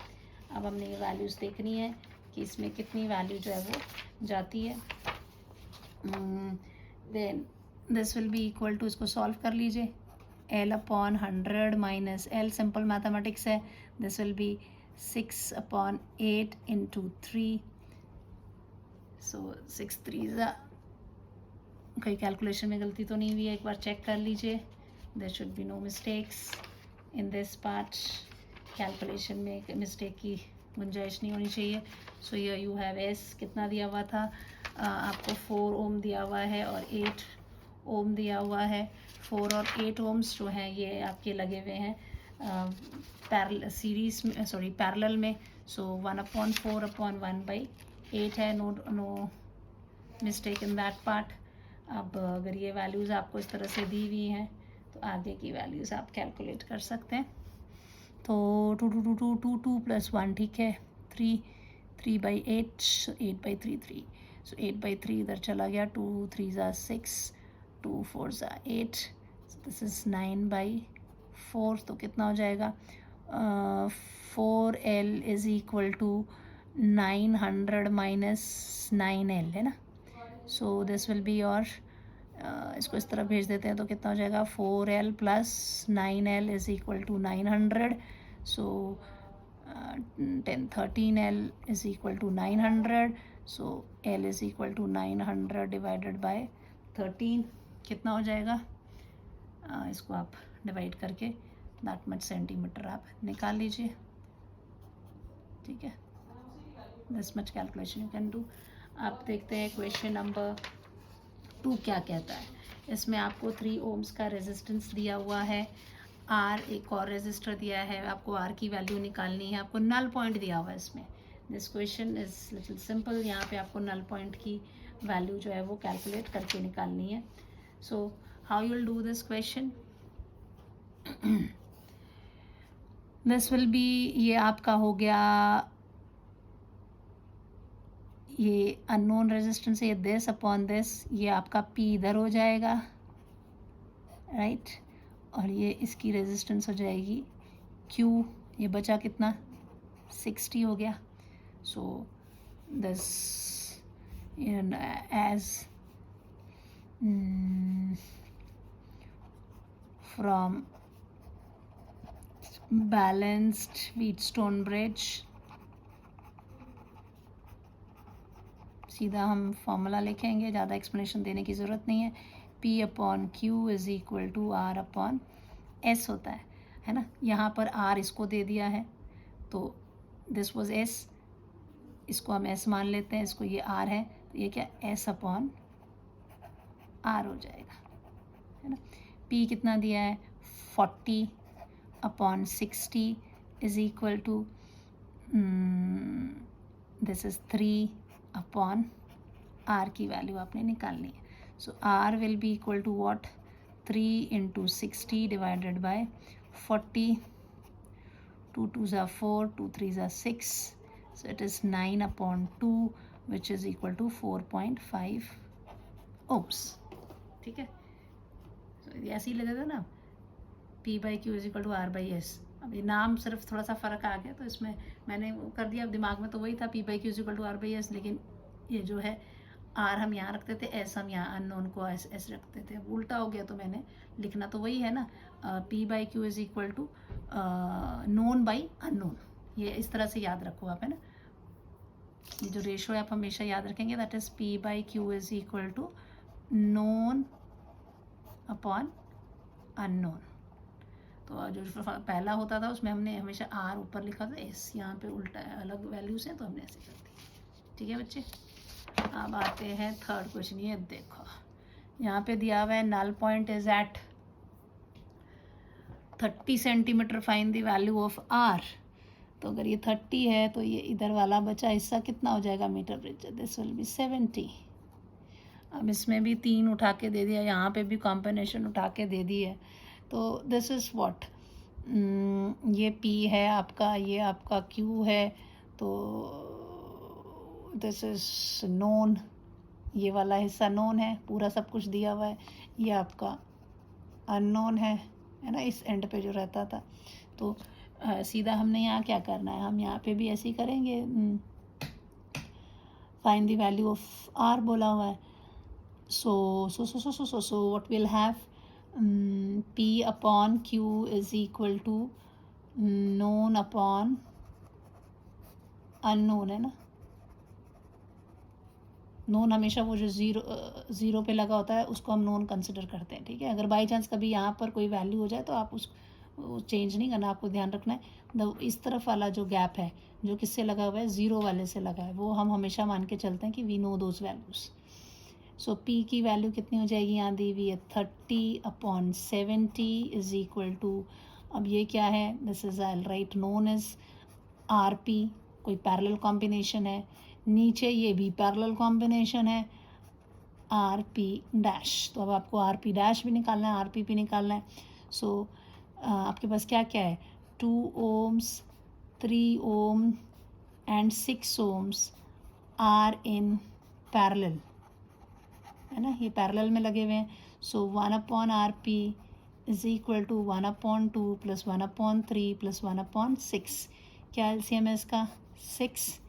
अब हमने ये वैल्यूज़ देखनी है कि इसमें कितनी वैल्यू जो है वो जाती है. Then this will be equal to, इसको सॉल्व कर लीजिए. L upon 100 minus L, simple mathematics है. This will be 6 upon 8 into 3. So 6 3 कोई कैलकुलेशन में गलती तो नहीं हुई है? एक बार चेक कर लीजिए. There should be no mistakes in this part. Calculation में मिस्टेक की गुंजाइश नहीं होनी चाहिए. सो ये यू हैव S कितना दिया हुआ था आपको? 4 ओम दिया हुआ है और 8 ओम दिया हुआ है. 4 और 8 ओम्स जो हैं ये आपके लगे हुए हैं पैरेलल में. सो 1 अपॉन 4 अपॉन 1 बाई 8 है. No mistake in that part. अब अगर ये वैल्यूज़ आपको इस तरह से दी हुई हैं तो आगे की वैल्यूज़ आप कैलकुलेट कर सकते हैं। तो 2 प्लस 1 ठीक है, 3/8, 8/3 3, सो 8/3 इधर चला गया, 2 3 ज़ा 6, 2 4 ज़ा 8, दिस इज़ 9/4, तो कितना हो जाएगा 4L is equal to 900 minus 9L है ना। So this will be your, इसको इस तरह भेज देते हैं तो कितना हो जाएगा 4L plus 9L is equal to 900, so 13L is equal to 900, so L is equal to 900 divided by 13, कितना हो जाएगा इसको आप डिवाइड करके दैट मच सेंटीमीटर आप निकाल लीजिए, ठीक है। This much calculation you can do. आप देखते हैं क्वेश्चन नंबर 2 क्या कहता है। इसमें आपको 3 ओम्स का रेजिस्टेंस दिया हुआ है, आर एक और रेजिस्टर दिया है, आपको आर की वैल्यू निकालनी है, आपको नल पॉइंट दिया हुआ है इसमें। This question is little simple, यहाँ पे आपको नल पॉइंट की वैल्यू जो है वो कैलकुलेट करके निकालनी है। So how you will do this question, this will B, ये आपका हो गया, ये अननोन रेजिस्टेंस है, दिस अपॉन दिस, ये आपका P इधर हो जाएगा, राइट, और ये इसकी रेजिस्टेंस हो जाएगी Q, ये बचा कितना 60 हो गया। So this as from balanced Wheatstone bridge, सीधा हम फॉर्मूला लिखेंगे, ज़्यादा एक्सप्लेनेशन देने की ज़रूरत नहीं है। P upon Q is equal to R upon S होता है ना। यहाँ पर R इसको दे दिया है तो दिस वाज S, इसको हम S मान लेते हैं, इसको ये R है तो ये क्या S अपॉन R हो जाएगा, है ना। P कितना दिया है 40 upon 60 is equal to this is 3 upon R की वैल्यू आपने निकालनी है। So R will be equal to what 3 into 60 divided by 40, 2 2 ज़ा 4, 2 3 ज़ा 6, so it is 9 upon 2 which is equal to 4.5 ohms, ठीक है। तो ऐसे ही लगेगा ना P/Q is equal to R/S। अब ये नाम सिर्फ थोड़ा सा फ़र्क आ गया तो इसमें मैंने वो कर दिया, अब दिमाग में तो वही था P/Q is equal to R/S, लेकिन ये जो है R हम यहाँ रखते थे, S हम यहाँ अननोन को S रखते थे, अब उल्टा हो गया तो मैंने लिखना तो वही है ना, P/Q is equal to known by unknown, ये इस तरह से याद रखो आप, है ना। ये जो रेशो है आप हमेशा याद रखेंगे, that is P/Q is equal to known upon unknown. तो जो पहला होता था उसमें हमने हमेशा R ऊपर लिखा था, S यहाँ पे उल्टा है, अलग वैल्यूज़ हैं तो हमने ऐसे कर दी, ठीक है बच्चे। अब आते हैं थर्ड क्वेश्चन, ये देखो यहाँ पे दिया हुआ है null point is at 30 centimetre, find the value of R। तो अगर ये 30 है तो ये इधर वाला बचा हिस्सा कितना हो जाएगा metre bridge, this will be 70। अब इसमें भी 3 उठा के दे दिया, यहाँ पे भी कॉम्बिनेशन उठा के दे दी है, तो दिस इज़ व्हाट, ये P है आपका, ये आपका Q है, तो दिस इज़ नोन, ये वाला हिस्सा नोन है, पूरा सब कुछ दिया हुआ है, ये आपका अननोन है ना, इस एंड पे जो रहता था। तो सीधा हमने यहाँ क्या करना है, हम यहाँ पे भी ऐसे ही करेंगे, find the value of R बोला हुआ है। So what we'll have, P upon Q is equal to known upon unknown, है ना। नोन हमेशा वो जो ज़ीरो पे लगा होता है उसको हम नोन कंसिडर करते हैं, ठीक है। अगर बाई चांस कभी यहाँ पर कोई वैल्यू हो जाए तो आप उस चेंज नहीं करना, आपको ध्यान रखना है इस तरफ वाला जो गैप है जो किससे लगा हुआ है, ज़ीरो वाले से लगा है, वो हम हमेशा मान के चलते हैं कि we know those values. So P की वैल्यू कितनी हो जाएगी, यहाँ दी हुई है 30 अपॉन 70 इज इक्वल टू, अब ये क्या है, this is I right known is RP, कोई पैरेलल कॉम्बिनेशन है, नीचे ये भी पैरेलल कॉम्बिनेशन है, आर पी डैश। तो अब आपको आर पी डैश भी निकालना है, आर पी भी निकालना है। सो आपके पास क्या क्या है, 2 ohms, 3 ohm and 6 ohms are in parallel, है ना, ये पैरेलल में लगे हुए हैं। So 1/RP is equal to 1/2 plus 1/3 plus 1/6। क्या एलसीएम है इसका, 6।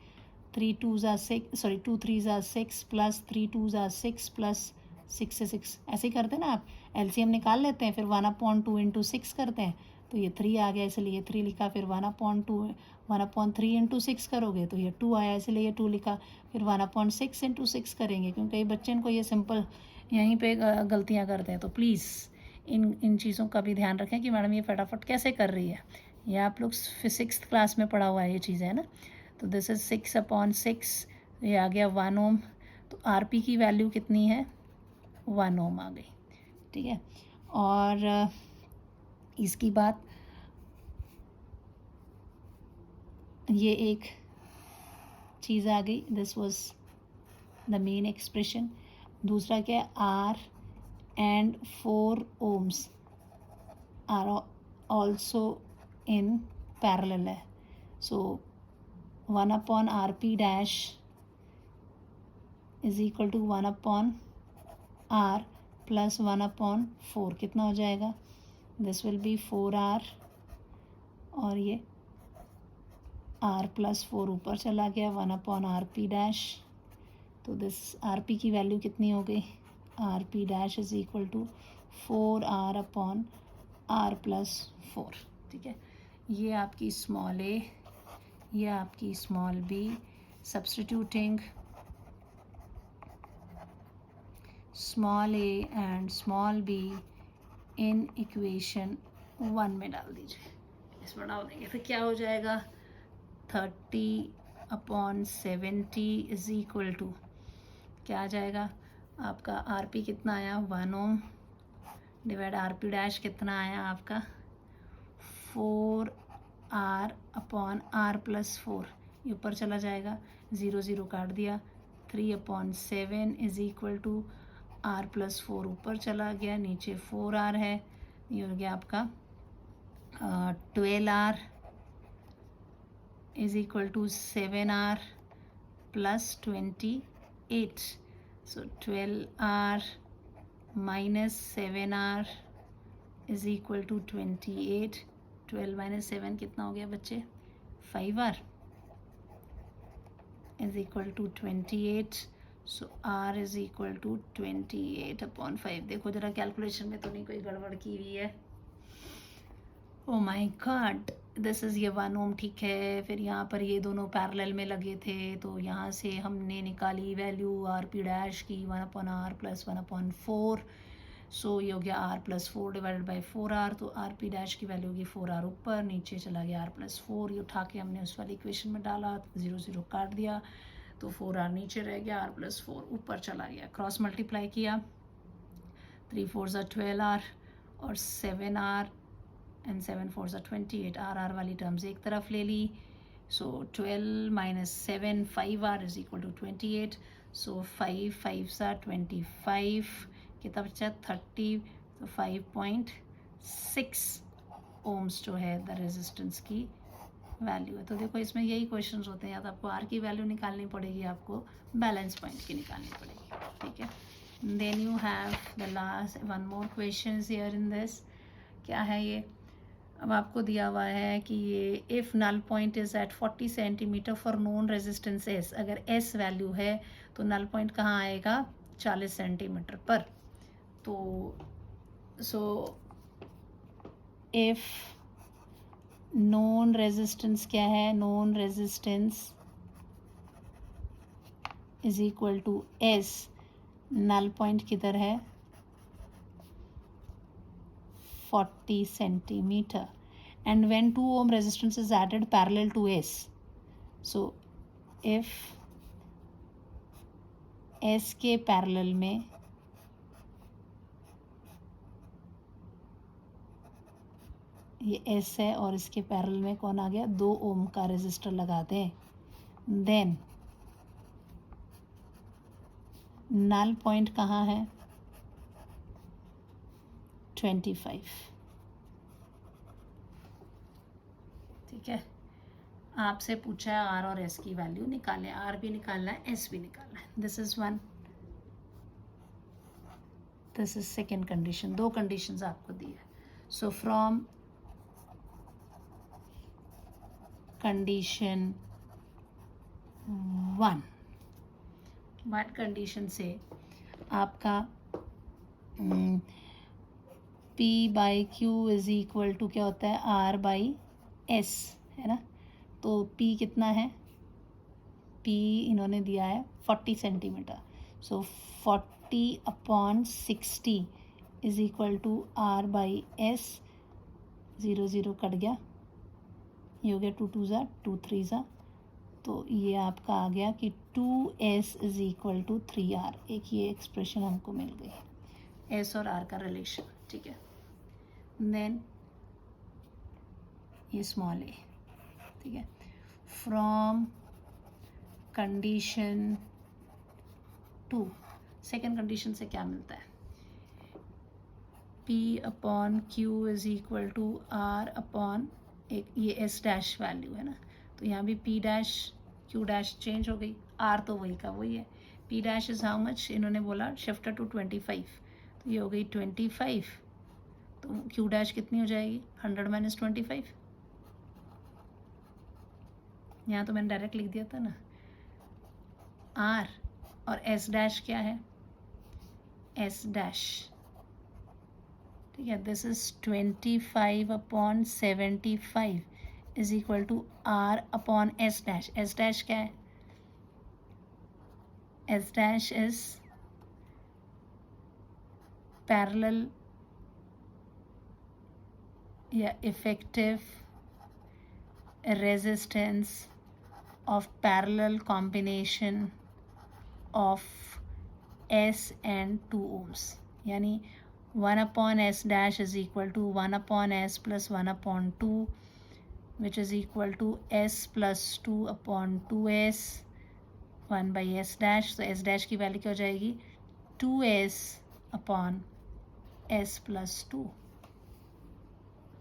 3 2s are 6, sorry 2 3s are 6 plus 3 2s are 6 plus 6 से 6, ऐसे ही करते हैं ना आप, एलसीएम निकाल लेते हैं, फिर 1/2 इंटू 6 करते हैं, तो ये 3 आ गया, इसलिए 3 लिखा। फिर 1/3 इंटू 6 करोगे तो ये 2 आया, इसलिए ये 2 लिखा। फिर 1/6 इंटू 6 करेंगे, क्योंकि कई बच्चे इनको ये सिंपल यहीं पे गलतियाँ करते हैं। तो प्लीज़ इन चीज़ों का भी ध्यान रखें कि मैडम ये फटाफट कैसे कर रही है। ये आप लोग 6th क्लास में पढ़ा हुआ है ये चीज़ें, है ना। तो दिस इज़ 6/6, ये आ गया 1 ohm। तो आर पी की वैल्यू कितनी है, 1 ohm आ गई, ठीक है। और इसकी बात, ये एक चीज़ आ गई, this was the main expression. दूसरा क्या है, R and 4 ohms are also in parallel है। So 1/RP dash is equal to 1/R plus 1/4, कितना हो जाएगा, दिस विल बी 4R, और ये R प्लस 4 ऊपर चला गया, 1/RP डैश। तो दिस RP की वैल्यू कितनी हो गई, RP dash is equal to 4R/R plus 4, ठीक है। ये आपकी स्मॉल a, ये आपकी small b, substituting small a and small b in equation 1 में डाल दीजिए, इसमें डाल देंगे तो क्या हो जाएगा, 30/70 इज इक्वल टू, क्या आ जाएगा आपका, आरपी कितना आया 1 ohm डिवाइड आरपी डैश कितना आया आपका 4R/R प्लस 4, ये ऊपर चला जाएगा, 0 0 काट दिया, 3/7 is equal to R plus 4 ऊपर चला गया, नीचे 4R है, ये हो गया आपका 12R is equal to 7R plus 28। So 12R minus 7R is equal to 28। 12 minus 7 कितना हो गया बच्चे, 5R is equal to 28। So R is equal to 28/5। देखो जरा कैलकुलेशन में तो नहीं कोई गड़बड़ की हुई है। Oh my God, this is ये 1 ohm, ठीक है। फिर यहाँ पर ये दोनों पैरेलल में लगे थे, तो यहाँ से हमने निकाली वैल्यू आर पी डैश की 1/R प्लस 1/4। सो ये हो गया R plus 4 divided by 4R। तो आर पी डैश की वैल्यू होगी 4R ऊपर, नीचे चला गया R प्लस 4, ये उठा के हमने उस वाली इक्वेशन में डाला, 0 0 काट दिया, तो 4R नीचे रह गया, R प्लस 4 ऊपर चला गया, क्रॉस मल्टीप्लाई किया, 3 4s are 12R और 7R and 7 4s are 28। R वाली टर्म्स एक तरफ ले ली, so 12 minus 7 5R is equal to 28। So 5 5s are 25, कितना बचा 30, तो 5.6 ohms जो है द रेजिस्टेंस की वैल्यू है। तो देखो इसमें यही क्वेश्चंस होते हैं, या तो आपको आर की वैल्यू निकालनी पड़ेगी, आपको बैलेंस पॉइंट की निकालनी पड़ेगी, ठीक है। Then you have the last 1 more question here in this. क्या है ये, अब आपको दिया हुआ है कि ये if null point is at 40 centimetre for known resistance S, अगर एस वैल्यू है तो नल पॉइंट कहाँ आएगा 40 सेंटीमीटर पर। तो सो इफ़ नोन रेजिस्टेंस क्या है, known resistance is equal to S, null point किधर है 40 centimetre, and when 2 ohm resistance is added parallel to S, so if S के पैरेलल में ये S है और इसके पैरेलल में कौन आ गया 2 ohm का रेजिस्टर लगा दें, देन नल पॉइंट कहाँ है? 25। ठीक है, आपसे पूछा है आर और एस की वैल्यू निकालें, आर भी निकालना है, एस भी निकालना है. This is one, this is second condition. दो कंडीशंस आपको दी है. सो फ्रॉम कंडीशन 1 कंडीशन से आपका P by Q is equal to क्या होता है? R बाई S, है ना. तो P कितना है? P इन्होंने दिया है 40 centimetre. So 40/60 is equal to R by S. 0 0 cut गया, ये हो गया 2 2 ज़ा 2 3 ज़ा. तो ये आपका आ गया कि 2S is equal to 3R. एक ये एक्सप्रेशन हमको मिल गई, S और R का रिलेशन. ठीक है, देन ये स्मॉल ए. ठीक है, फ्रॉम कंडीशन 2 सेकेंड कंडीशन से क्या मिलता है? P upon Q is equal to R upon एक ये S डैश वैल्यू है ना, तो यहाँ भी P dash Q dash change हो गई, R तो वही का वही है. P dash is how much? इन्होंने बोला शिफ्टर टू 25, तो ये हो गई 25. तो Q डैश कितनी हो जाएगी? 100 माइनस 25. यहाँ तो मैंने डायरेक्ट लिख दिया था ना. R और S डैश क्या है? S dash. ठीक है, this is 25/75 is equal to R upon S dash. S dash क्या है? S डैश इज पैरेलल या effective resistance of parallel combination of S and 2 ohms. यानी 1 upon S dash is equal to 1 upon S plus 1 upon 2, which is equal to S plus 2 upon 2S 1 by S dash. तो S dash की वैल्यू क्या हो जाएगी? 2S upon S plus 2.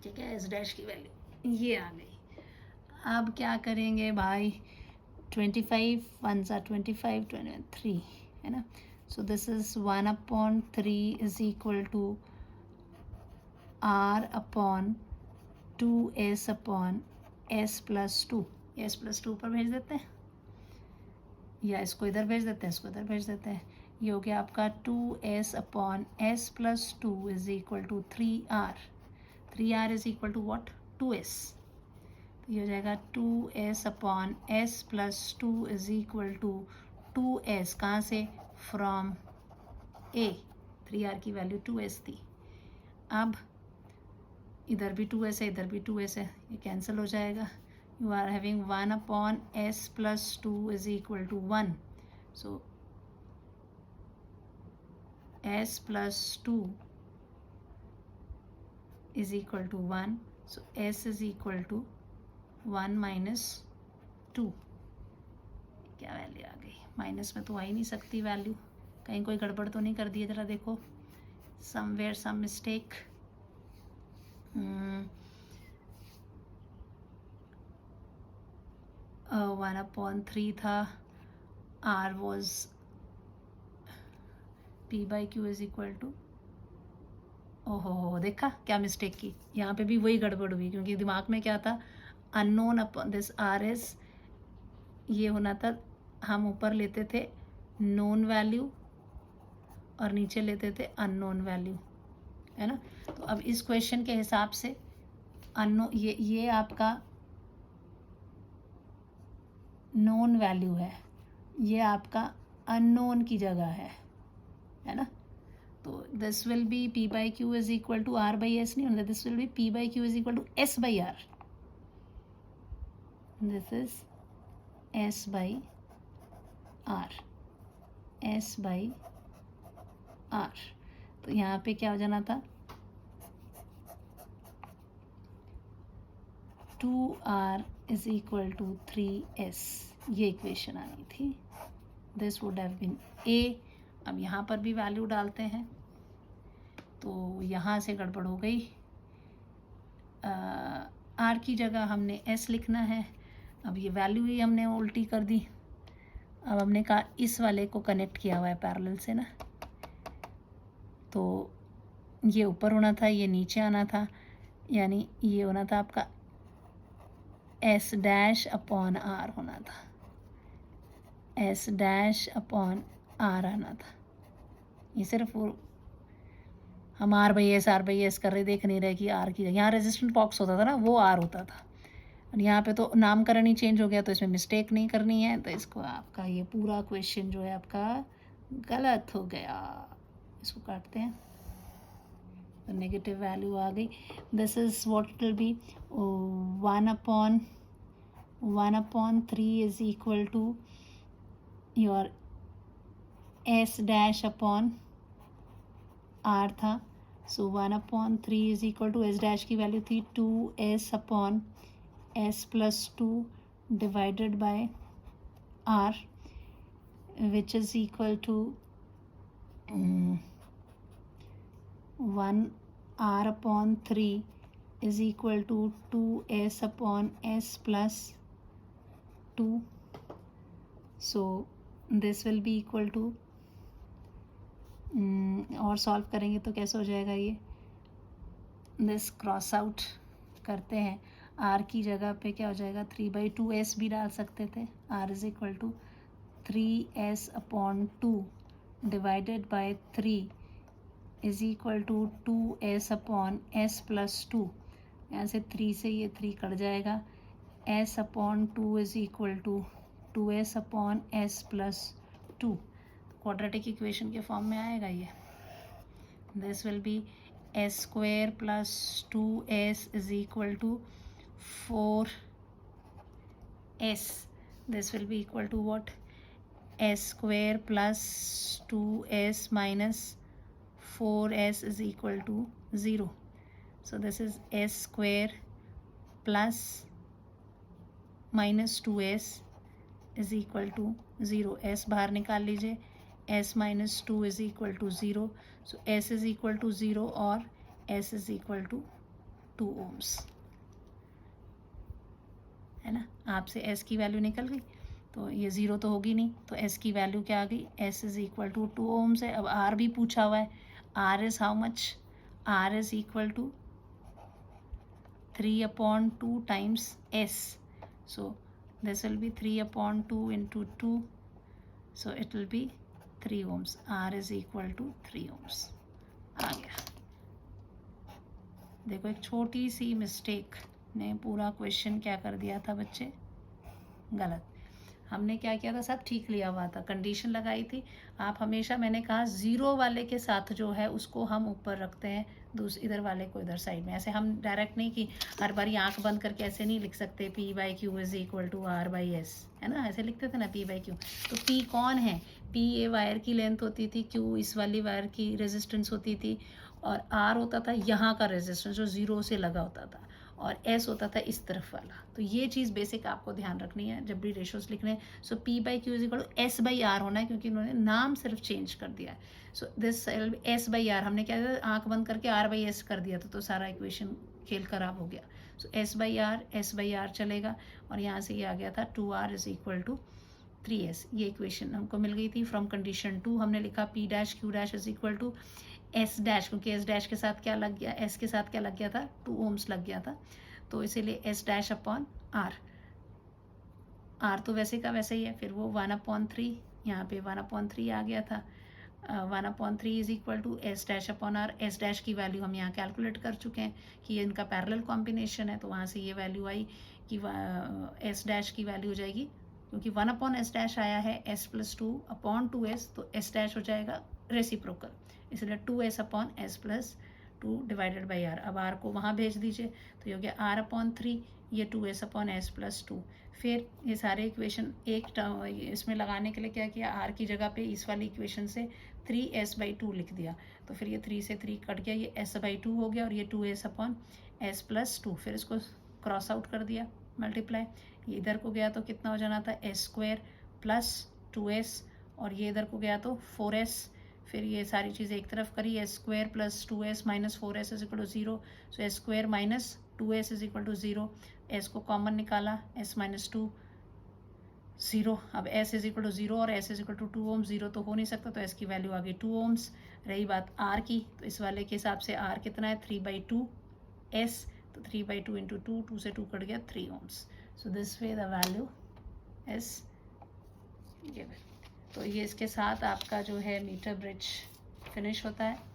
ठीक है, S dash की वैल्यू ये आ गई. अब क्या करेंगे भाई? 25 1 सा 25 23 है ना. So this is 1 upon 3 is equal to R upon 2S upon S plus 2. S plus 2 पर भेज देते हैं, या इसको इधर भेज देते हैं, इसको इधर भेज देते हैं. ये हो गया आपका 2S upon S plus 2 is equal to 3R. 3R is equal to what? 2S. ये हो जाएगा 2S upon S plus 2 is equal to 2S. कहाँ से? From A. 3R की वैल्यू 2S थी. अब इधर भी 2S है, इधर भी 2S है, ये कैंसिल हो जाएगा. You are having 1 upon S plus 2 is equal to 1. So S plus 2 is equal to 1. So S is equal to 1 minus 2. क्या वैल्यू आ गई? माइनस में तो आ ही नहीं सकती वैल्यू. कहीं कोई गड़बड़ तो नहीं कर दी है? ज़रा देखो, समवेयर सम मिस्टेक. 1/3 था. R was P by Q is equal to. ओहो, देखा क्या मिस्टेक की? यहाँ पे भी वही गड़बड़ हुई, क्योंकि दिमाग में क्या था? Unknown upon this R S. ये होना था, हम ऊपर लेते थे नोन वैल्यू और नीचे लेते थे अननोन वैल्यू, है ना. तो अब इस क्वेश्चन के हिसाब से अननोन, ये आपका नोन वैल्यू है, ये आपका अननोन की जगह है ना. तो this will be P by Q is equal to R by S नहीं होना, this will be P by Q is equal to S by R. this is S by R. S by R. तो यहाँ पे क्या हो जाना था? 2R is equal to 3S. ये इक्वेशन आनी थी. This would have been A. अब यहाँ पर भी वैल्यू डालते हैं, तो यहाँ से गड़बड़ हो गई। आर की जगह हमने एस लिखना है। अब ये वैल्यू ही हमने उल्टी कर दी। अब हमने कहा इस वाले को कनेक्ट किया हुआ है पैरेलल से ना, तो ये ऊपर होना था, ये नीचे आना था, यानी ये होना था आपका एस डैश अपॉन आर होना था, एस डैश अपॉन आर आना था। ये सिर्फ वो हम आर बाई एस कर रहे, देख नहीं रहे कि आर की यहाँ रेजिस्टेंट बॉक्स होता था ना, वो आर होता था, और यहाँ पे तो नामकरण ही चेंज हो गया, तो इसमें मिस्टेक नहीं करनी है। तो इसको आपका ये पूरा क्वेश्चन जो है आपका गलत हो गया। इसको काटते हैं, तो नेगेटिव वैल्यू आ गई। This is what it will be, 1/3 is equal to your S dash upon R था। सो 1/3 is equal to S dash की वैल्यू थी 2s upon s plus 2 divided by r, which is equal to 1r/3 is equal to 2s upon s plus 2. So this will be equal to और सॉल्व करेंगे तो कैसे हो जाएगा ये, दिस क्रॉस आउट करते हैं। आर की जगह पे क्या हो जाएगा, 3/2s भी डाल सकते थे। R is equal to 3s upon 2 divided by 3 is equal to 2s upon s plus 2। यहाँ से 3 से ये 3 कट जाएगा। s upon 2 is equal to 2s upon s plus 2। Quadratic equation के फॉर्म में आएगा ये। This will be s square plus 2s is equal to 4s. This will be equal to what? S square plus 2s minus 4s is equal to 0. So this is s square plus minus 2s is equal to 0. s बाहर निकाल लीजिए, s minus 2 is equal to 0. So s is equal to 0 और s is equal to 2 ohms, है ना। आपसे s की वैल्यू निकल गई, तो ये 0 तो होगी नहीं, तो s की वैल्यू क्या आ गई, s is equal to 2 ohms है। अब r भी पूछा हुआ है, r is how much, r is equal to 3/2 times s. So this will be 3/2 into 2, so it will be 3 ohms. R is equal to 3 ohms आ गया। देखो एक छोटी सी मिस्टेक ने पूरा क्वेश्चन क्या कर दिया था बच्चे, गलत। हमने क्या किया था, सब ठीक लिया हुआ था, कंडीशन लगाई थी। आप हमेशा, मैंने कहा 0 वाले के साथ जो है उसको हम ऊपर रखते हैं, इधर वाले को इधर साइड में। ऐसे हम डायरेक्ट नहीं कि हर बारी आंख बंद करके ऐसे नहीं लिख सकते P/Q is equal to R/S, है ना, ऐसे लिखते थे ना P/Q। तो P कौन है, P ये वायर की लेंथ होती थी, Q इस वाली वायर की रेजिस्टेंस होती थी, और R होता था यहाँ का रेजिस्टेंस जो 0 से लगा होता था, और S होता था इस तरफ वाला। तो ये चीज़ बेसिक आपको ध्यान रखनी है जब भी रेशियोज लिखने हैं। सो P/Q is equal to S/R होना है, क्योंकि उन्होंने नाम सिर्फ चेंज कर दिया है। सो दिस S/R हमने क्या किया, आंख बंद करके R/S कर दिया था, तो सारा इक्वेशन खेल खराब हो गया। सो S/R चलेगा, और यहाँ से ये आ गया था 2R is equal to 3S। ये इक्वेशन हमको मिल गई थी फ्रॉम कंडीशन 2। हमने लिखा P'Q' is equal to S dash, क्योंकि S डैश के साथ क्या लग गया, S के साथ क्या लग गया था, 2 ohms लग गया था, तो इसीलिए S dash upon R। R तो वैसे का वैसे ही है, फिर वो 1/3, यहाँ पे 1/3 आ गया था। 1/3 is equal to S dash upon R। S dash की वैल्यू हम यहाँ कैलकुलेट कर चुके हैं कि ये इनका पैरेलल कॉम्बिनेशन है, तो वहाँ से ये वैल्यू आई कि S डैश की वैल्यू हो जाएगी, क्योंकि 1/S डैश आया है S प्लस 2/2S, तो S डैश हो जाएगा रेसिप्रोकल, इसलिए 2S upon S plus 2 divided by R। अब R को वहाँ भेज दीजिए, तो ये हो गया R/3, ये 2S अपॉन S प्लस 2। फिर ये सारे इक्वेशन एक इसमें लगाने के लिए क्या किया, R की जगह पे इस वाली इक्वेशन से 3S/2 लिख दिया, तो फिर ये 3 से 3 कट गया, ये S/2 हो गया, और ये 2S अपॉन S प्लस 2। फिर इसको क्रॉस आउट कर दिया, मल्टीप्लाई, ये इधर को गया तो कितना हो जाना था, S² प्लस 2S और ये इधर को गया तो 4s, फिर ये सारी चीज़ें एक तरफ करी, S square plus 2s minus 4s is equal to 0, so S square minus 2s is equal to 0, S को कॉमन निकाला, s माइनस 2 0, अब s इज इक्वल टू 0 और s is equal to 2 ohms, 0 तो हो नहीं सकता, तो s की वैल्यू आ गई 2 ओम्स। रही बात r की, तो इस वाले के हिसाब से r कितना है 3/2 s, तो 3/2 इंटू 2, 2 से 2 कट गया 3 ohms, so this way the value is given. तो ये इसके साथ आपका जो है मीटर ब्रिज फिनिश होता है।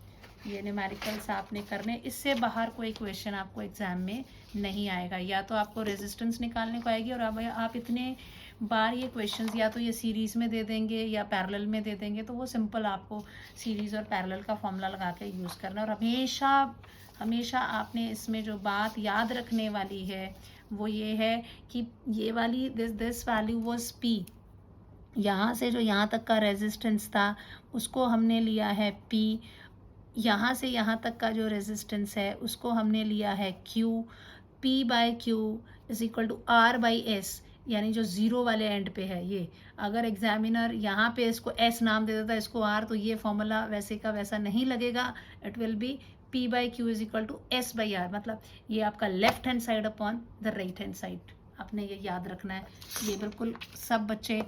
ये न्यूमेरिकल्स आपने करने, इससे बाहर कोई क्वेश्चन आपको एग्जाम में नहीं आएगा, या तो आपको रेजिस्टेंस निकालने को आएगी और अब आप इतने बार ये क्वेश्चंस या तो ये सीरीज़ में दे देंगे या पैरेलल में दे देंगे, तो वो सिंपल आपको सीरीज़ और पैरेलल का फॉर्मूला लगा के यूज़ करना है। और हमेशा हमेशा आपने इसमें जो बात याद रखने वाली है वो ये है कि ये वाली दिस वैल्यू वाज P, यहाँ से जो यहाँ तक का रेजिस्टेंस था उसको हमने लिया है P, यहाँ से यहाँ तक का जो रेजिस्टेंस है उसको हमने लिया है Q, P/Q is equal to R/S, यानी जो ज़ीरो वाले एंड पे है ये। अगर एग्जामिनर यहाँ पे इसको S नाम दे देता है, इसको R, तो ये फॉर्मूला वैसे का वैसा नहीं लगेगा, it will be P/Q is equal to S/R, मतलब ये आपका left hand side upon the right hand side, आपने ये याद रखना है। ये बिल्कुल सब बच्चे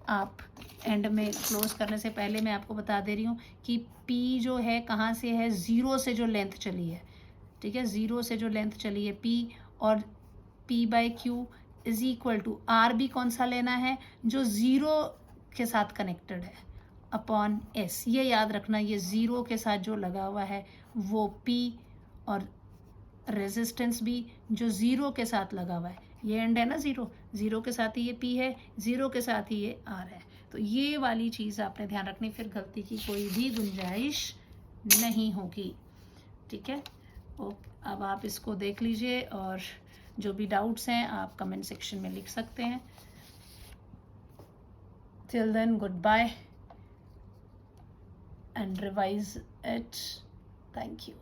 आप एंड में क्लोज करने से पहले मैं आपको बता दे रही हूँ कि P जो है कहाँ से है, ज़ीरो से जो लेंथ चली है, ठीक है, ज़ीरो से जो लेंथ चली है P, और P/Q is equal to R भी कौन सा लेना है, जो ज़ीरो के साथ कनेक्टेड है, अपॉन S। ये याद रखना, ये ज़ीरो के साथ जो लगा हुआ है वो P, और रेजिस्टेंस भी जो ज़ीरो के साथ लगा हुआ है, ये एंड है ना ज़ीरो, ज़ीरो के साथ ही ये P है, ज़ीरो के साथ ही ये R है। तो ये वाली चीज़ आपने ध्यान रखनी, फिर गलती की कोई भी गुंजाइश नहीं होगी, ठीक है। ओके, अब आप इसको देख लीजिए और जो भी डाउट्स हैं आप कमेंट सेक्शन में लिख सकते हैं। Till then goodbye and revise it, thank you.